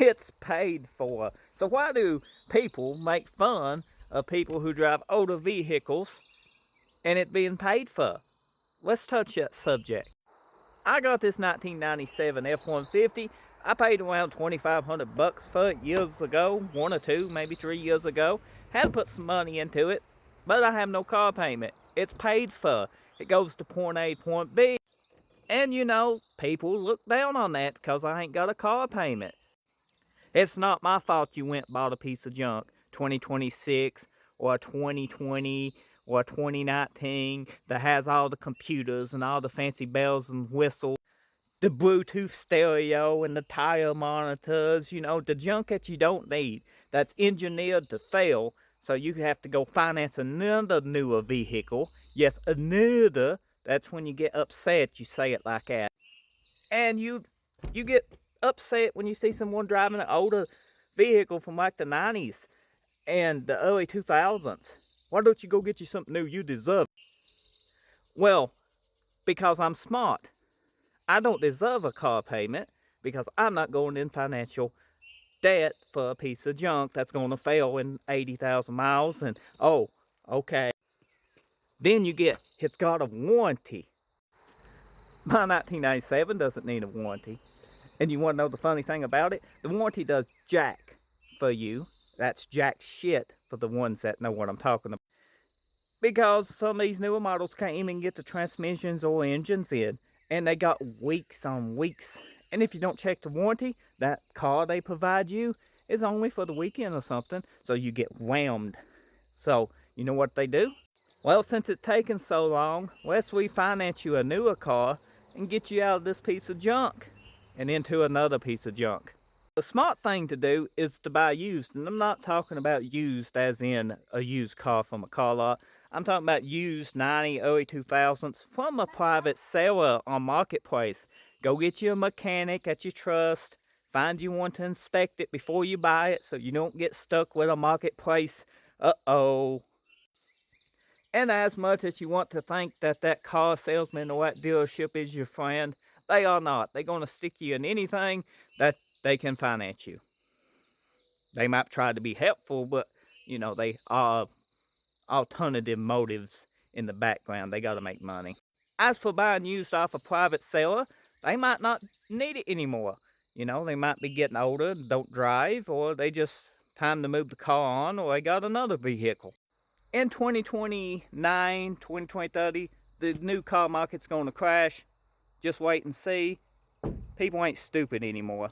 It's paid for. So why do people make fun of people who drive older vehicles and it being paid for? Let's touch that subject. I got this 1997 F-150. I paid around 2,500 bucks for it years ago, 1 or 2, maybe 3 years ago. Had to put some money into it, but I have no car payment. It's paid for. It goes to point A, point B. And you know, people look down on that because I ain't got a car payment. It's not my fault you went and bought a piece of junk, 2026 or 2020 or 2019, that has all the computers and all the fancy bells and whistles, the Bluetooth stereo and the tire monitors, you know, the junk that you don't need, that's engineered to fail, so you have to go finance another newer vehicle. Yes, another. That's when you get upset, you say it like that. And you get upset when you see someone driving an older vehicle from like the 90s and the early 2000s. Why don't you go get you something new? You deserve it. Well, because I'm smart. I don't deserve a car payment because I'm not going in financial debt for a piece of junk that's going to fail in 80,000 miles. And oh, okay. Then you get, it's got a warranty. My 1997 doesn't need a warranty. And you want to know the funny thing about it? The warranty does jack for you. That's jack shit for the ones that know what I'm talking about. Because some of these newer models can't even get the transmissions or engines in. And they got weeks on weeks. And if you don't check the warranty, that car they provide you is only for the weekend or something. So you get whammed. So, you know what they do? Well, since it's taken so long, let's refinance you a newer car and get you out of this piece of junk and into another piece of junk. The smart thing to do is to buy used, and I'm not talking about used as in a used car from a car lot. I'm talking about used 90, early 2000s from a private seller on Marketplace. Go get you a mechanic that you trust. Find you one to inspect it before you buy it so you don't get stuck with a Marketplace. Uh-oh. And as much as you want to think that that car salesman or that dealership is your friend, they are not. They're going to stick you in anything that they can finance you. They might try to be helpful, but, you know, they are alternative motives in the background. They got to make money. As for buying used off a private seller, they might not need it anymore. You know, they might be getting older, don't drive, or they just time to move the car on, or they got another vehicle. In 2029, 2030, the new car market's going to crash. Just wait and see. People ain't stupid anymore.